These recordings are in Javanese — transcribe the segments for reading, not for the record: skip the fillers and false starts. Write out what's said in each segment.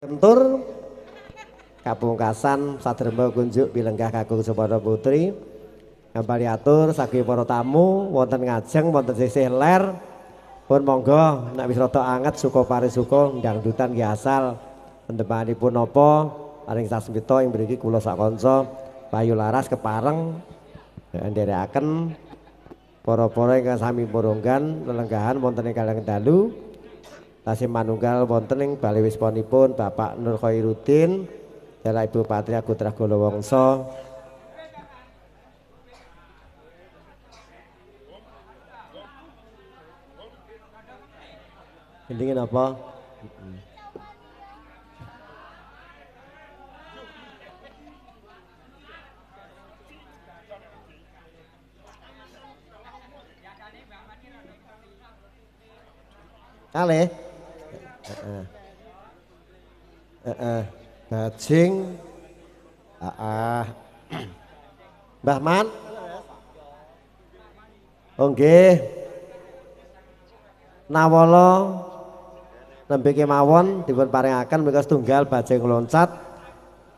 Kentur kapungkasan sadrema kunjuk pilenggah kakung Supada Putri kembali atur saking para tamu wonten ngajeng wonten sisih ler pun monggo nek wis rada anget suka parisuka ndangdutan nggih asal pendepanipun napa paring sasmita ing mriki kula sak kanca payu laras kepareng nderekaken para-para ingkang sami poronggan lelenggahan wonten ing kalih dalu tasih manunggal wonten ing bali wisponipun Bapak Nur Khairuddin Jala Ibu Patria Putra Golowongso ini apa? Kali bajing Mbah Man nggih nawala nembe kemawon dipun paringaken menika setunggal bajing loncat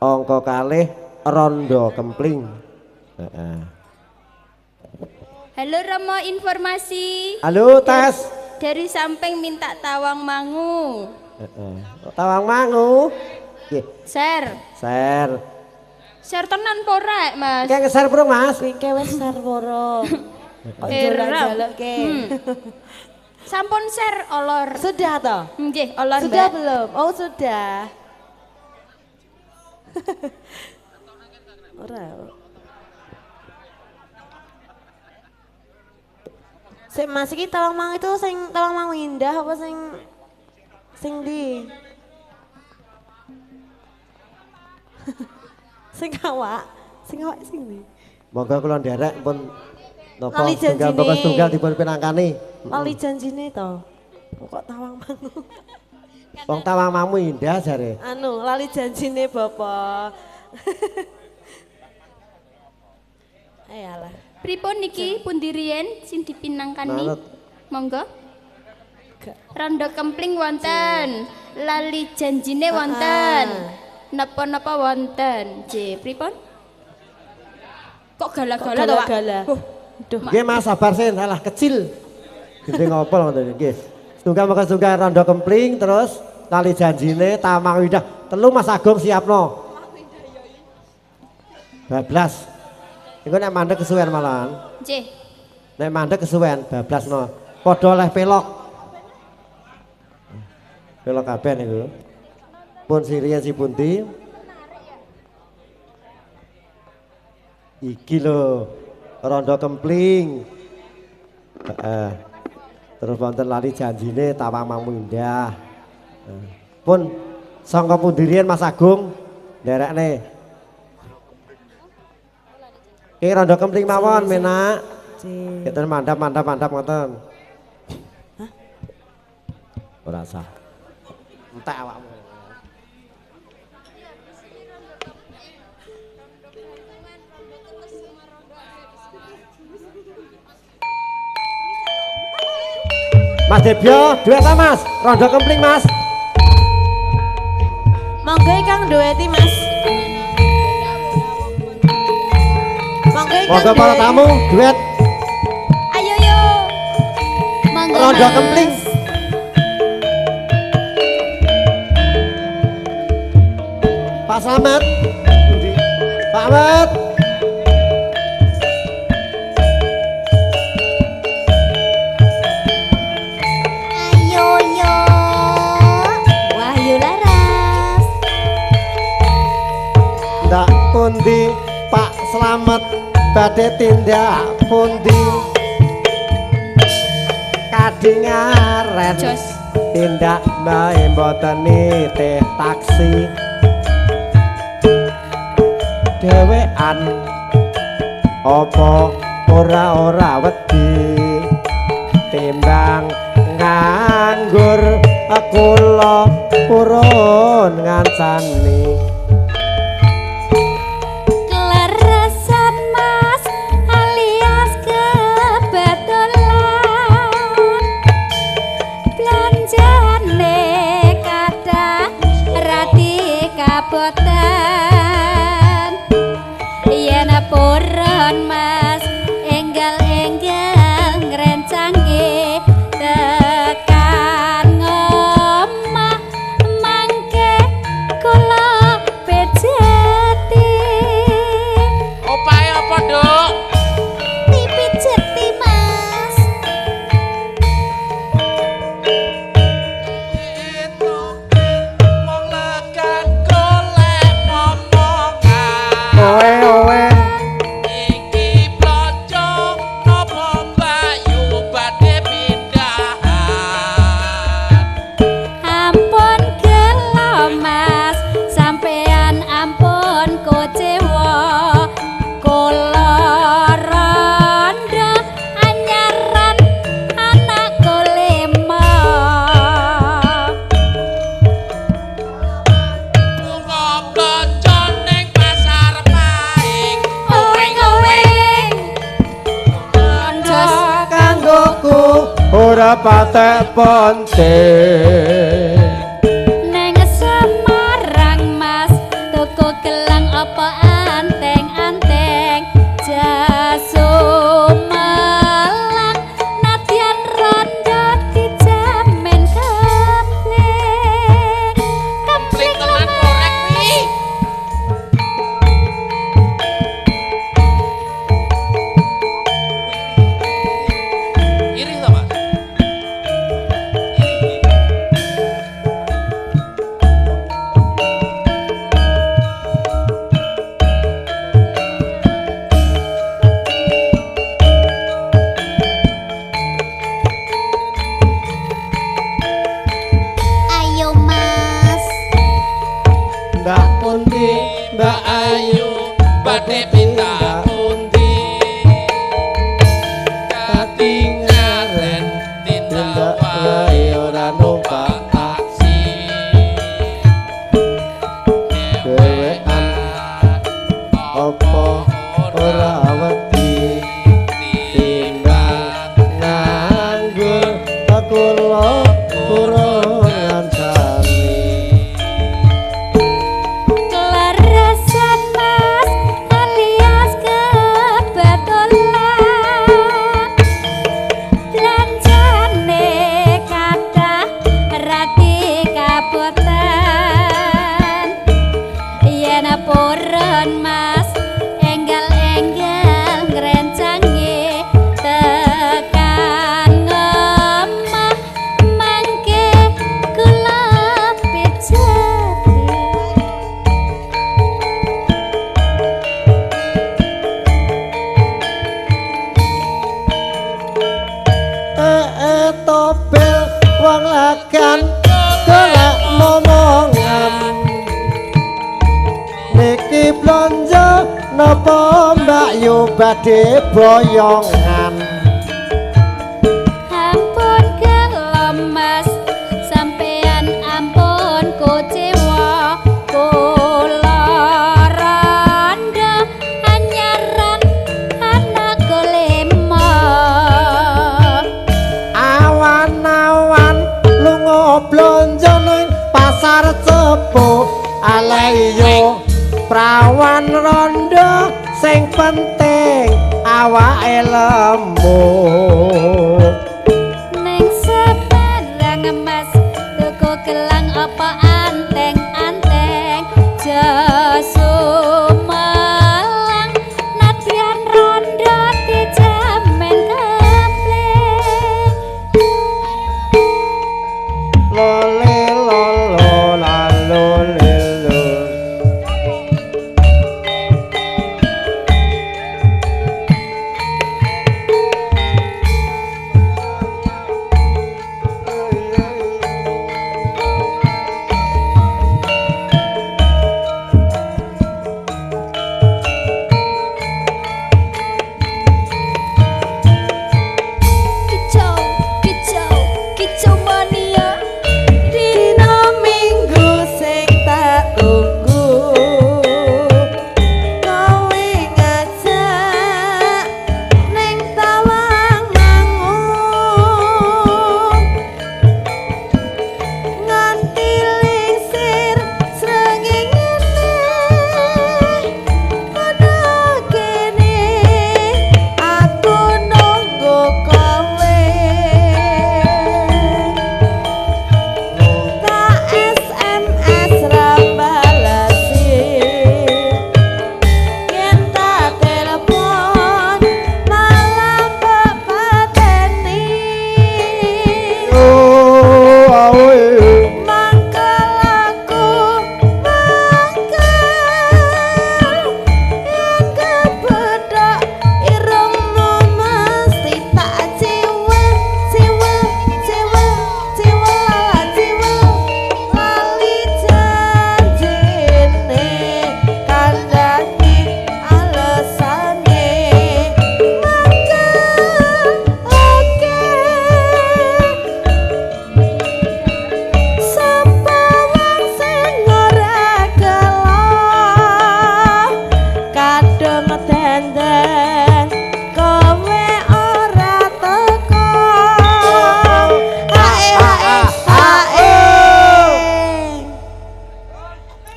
angka kalih rondo kempling. Halo Romo, informasi. Halo tes. Dari samping minta tawang mangu. Tawang mangu. Ser. Ser tenan pora Mas. Kayak ngeser burung Mas. Wingke wis ser poro. Kok jaluk ke. Sampun ser olor. Sudah toh? Nggih, olor Sudah Mbak. belum? Oh sudah. Ora. Sing Mas iki tawang mang itu sing tawang mang indah apa sing di sing awak sing di. Monggo kula nderek pun napa Lali tunggal janjine. tunggal dipun pinangkani. Lali janjine to. Kok tawang mang. Wong tawang mamu indah jare. Anu, lali janjine Bapak. Ayolah. Pripun niki pundi riyen sing dipinangkani? Manut. Monggo. Rondo kempling wonten, lali janjine wonten. Napa-napa wonten. J, pripun? Kok gala-gala to, Pak? Gala. Duh, Nggih Mas sabar sin, alah kecil. Gede ngopol ngoten nggih. Setunggal monggo setunggal rondo kempling terus tali janjine tamang windah. Telu Mas Agung siapno. Bablas. Iku nek mandek kesuwen malahan. Nggih. Nek mandek kesuwen bablasno. Padha oleh pelok. Pelok kabeh niku. Pun sirian si pundi? Iki lho rondo kempling. Terus wonten lali janjine tawang mang indah. Pun sangka pundi riyen Mas Agung nderekne. Ki rondo kempling mawon menak. Kita mandap ngoten. Hah? Ora sah. Entek awakmu. Mas Debyo, duet ta Mas? Rondo kempling Mas. Monggo Kang dueti Mas. Monggo para tamu duet Ayo yo. Monggo. rondo Mas. kempling. Pak Slamet. Pak Ahmad. Ayo yo. Wahyu Laras. Ndak pundi Pak Slamet badhe tindak pundi kadingaren Jos. tindak bae mboten nitih taksi dhewean apa ora wedi timbang nganggur kula purun ngancani Kleresan Mas alias kebetulan belanjane kadang rati kabotan yen purun mas enggal-enggal ngrencangke tekan ngomah mangke kula pejeti opahe apa Duk dipijeti mas wong legan golek momongan Owe iki blonjo napa Mbakyu badhe pindahan ampun gelo mas sampean ampun kecewa kula rondo anyaran anak golema lunga blonjo ning pasar paing oweng-oweng Jos kanggoku ora patek penting neng Semarang mas tuku gelang apa anteng-anteng jaso malang nadyan rondo dijamin kempling Pling tenan korek wi iri to Mas iri ayo mas ndak pundi Mbak Ayu badhe pindah pundi katinggalan tindak wae ora numpak taksi dhewean apa ora wedi timbang nganggur kula kurang ngancani kelarasan mas alias kebetulan belanjane kathah rati kabotan yen purun mas enggal-enggal ngrencangke tekan ngomah mangke kula pijeti topel wong lagan golek momongan niki blonjo napa Mbakyu badhe boyongan ampun gelo mas sampean ampun kecewa kula rondo anyaran anak golema awan-awan lunga blonjo ning pasar cepu alaiyo prawan rondo sing penting awake lembut ning Semarang mas tuku gelang apa anteng-anteng jaso malang nadyan rondo dijamin kempling lole lolo lalo lelo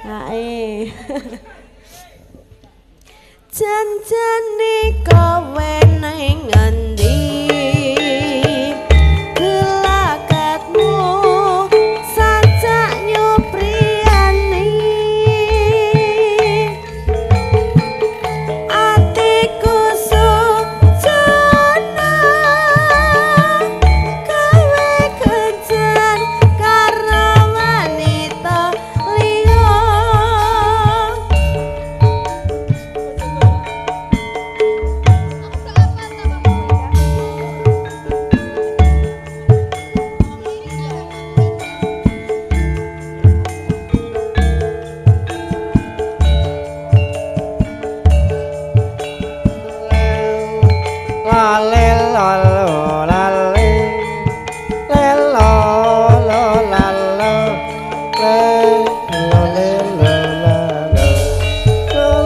Ae. Janjane kowe nang ngendi gelakatmu sajak nyupriyani atiku sujana kowe kencan karo wanita liya lale lalo lale lelo lo lalo lale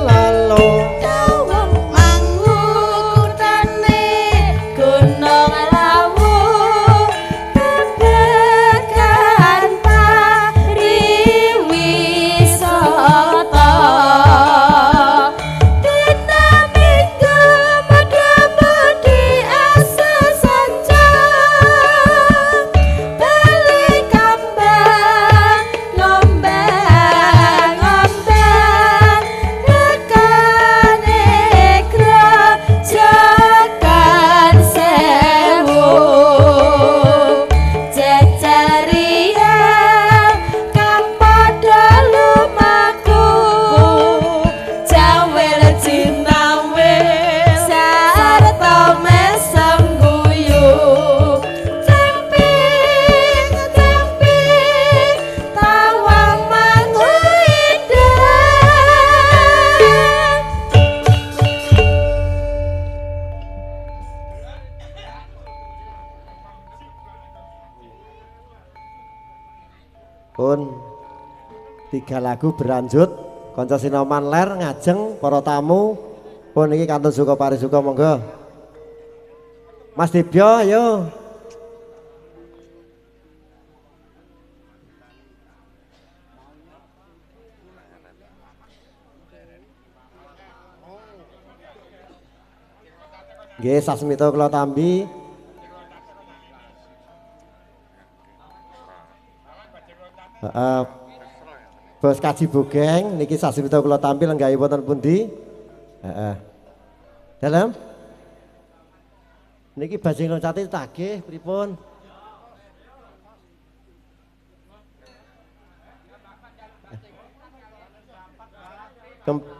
lalo Tawang mangu kutane gunung lawu kebekan pariwisata dina minggu medhe-medhe asa sanca bali kambang ngombang-ngombang nekane krajakan sewu cecaria kang padha lumaku jawel jinawe sarta mesem guyu camping tawang mangu pun 3 lagu berlanjut kanca sinoman ler ngajeng para tamu pun iki kantun suka parisuka monggo Mas Dibyo ayo nggih sasmita kula tambi Bos Kaji Bogeng niki sasmita kula tampil nggahi wonten pundi? Dalam niki bajing loncate tagih pripun?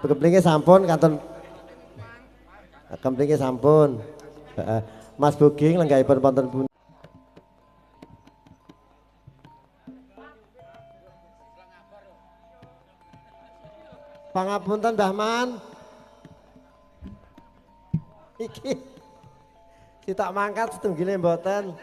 Kemplinge sampun kanton kemplinge sampun. Mas Bogeng lenggahipun wonten pundi? Pangapunten Mbah Man. Iki tak mangkat setunggile mboten.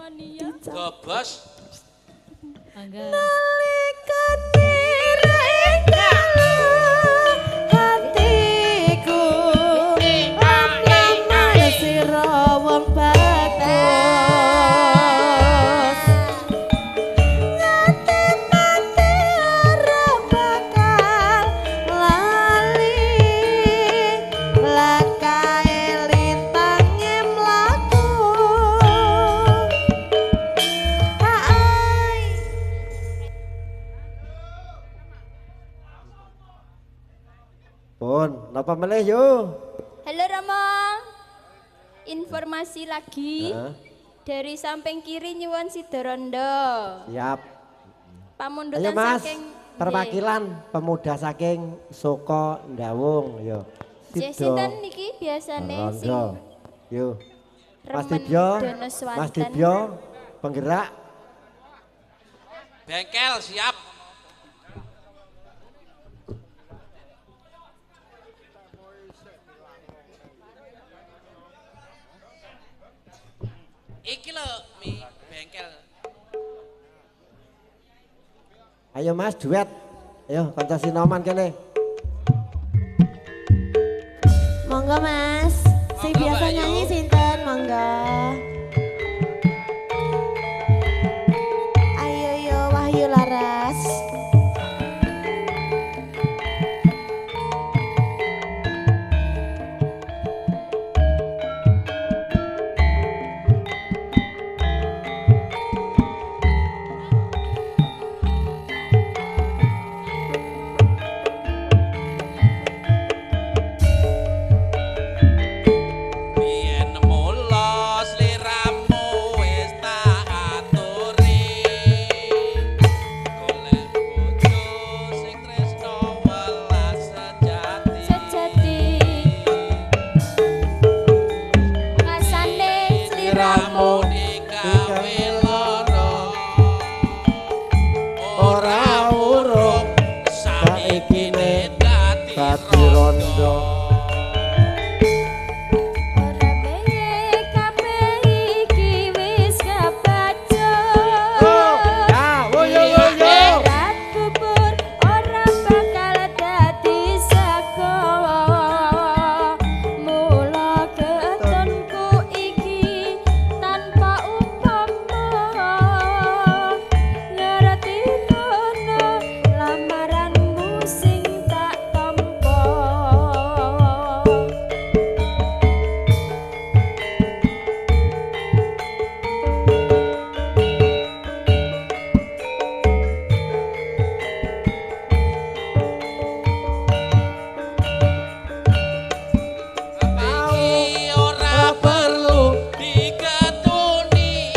mania. Gobos. Angga. Nalikane hatiku amana sira wong bagus ngati mati ora bakal lali lakae lintange mlaku hai. Pun, napa meneh yo? Halo Rama. Informasi lagi. Heeh. Dari samping kiri nyuwun Sidorondo. Siap. Pamundutan Ayo Mas, saking perwakilan pemuda saking Soko Ndawung yo. Nggih. Sinten niki biasane sing Rondo. Yo. Mas remen Dibyo, Dono Mas Swanten. Dibyo, penggerak. Bengkel siap. Iki lho mi bengkel. Ayo Mas duet. Ayo kanca Sinoman kene. Monggo Mas, sing Monggo, biasa Mbak Ayu. nyanyi sinten monggo. Ayo yo Wahyu Laras. Biyen mula sliramu wis tak aturi. Golek bojo sing tresno welas sejati. Sejati. Ngasane Sliramu sliramu digawe lara. Ora urung saiki dadi Dadi rondo. ora beye kabeh iki wis kebaca. Ah, woyo woyo. Rat kubur ora bakal dadi sego. Mula ketonku iki tanpa upama. Ngerti kono lamaranmu sing tak tampa. Iki ora perlu diketuni.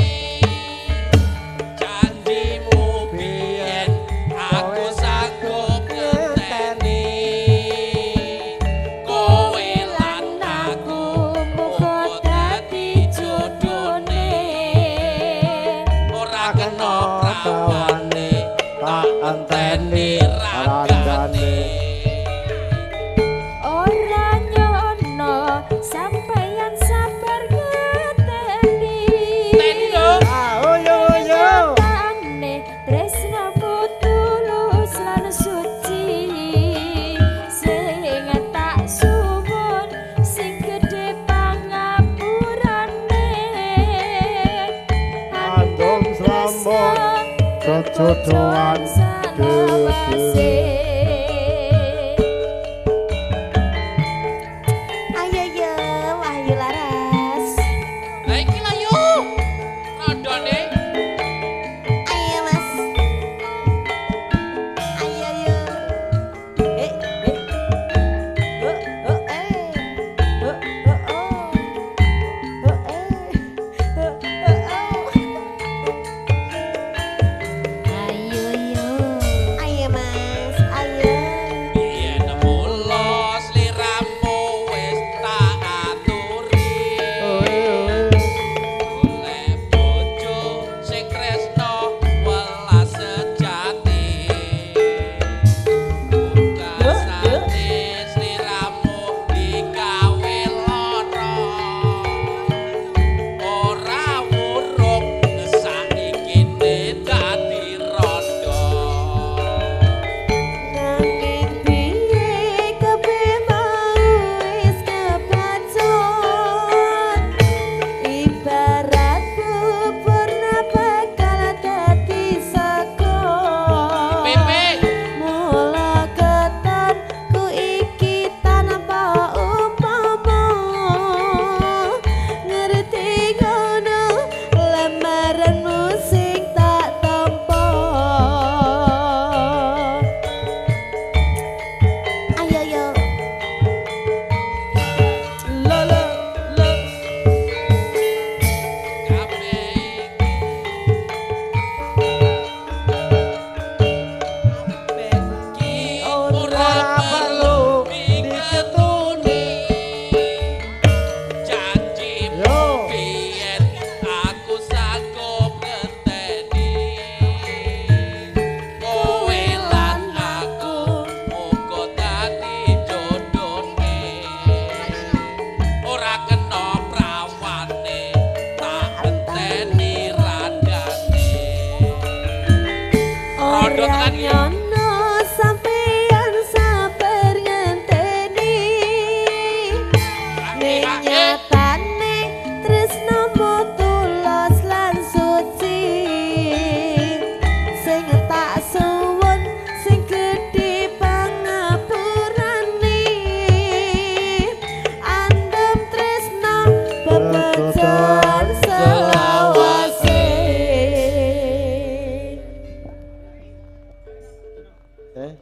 Janjimu biyen aku sanggup ngenteni. Kowe lan aku muga dadi jodone. Ora kena prawane tak enteni ragane. Ora nyono sampeyan sabar ngeteni. Tendo. Ah, woyo woyo. Tane tresnamu tulus lan suci. Sing tak suwun sing gedhe pangapurane. Andung slambon kejodohan sanawase. Ayo yo Wahyu Laras. Lah iki lah yo. Rondone. Ayo Mas. Ayo yo. Eh. Oh, oh, eh. Oh, oh, oh. Oh, eh. Oh, oh, oh. Ayo yo. Ayo Mas. Eh?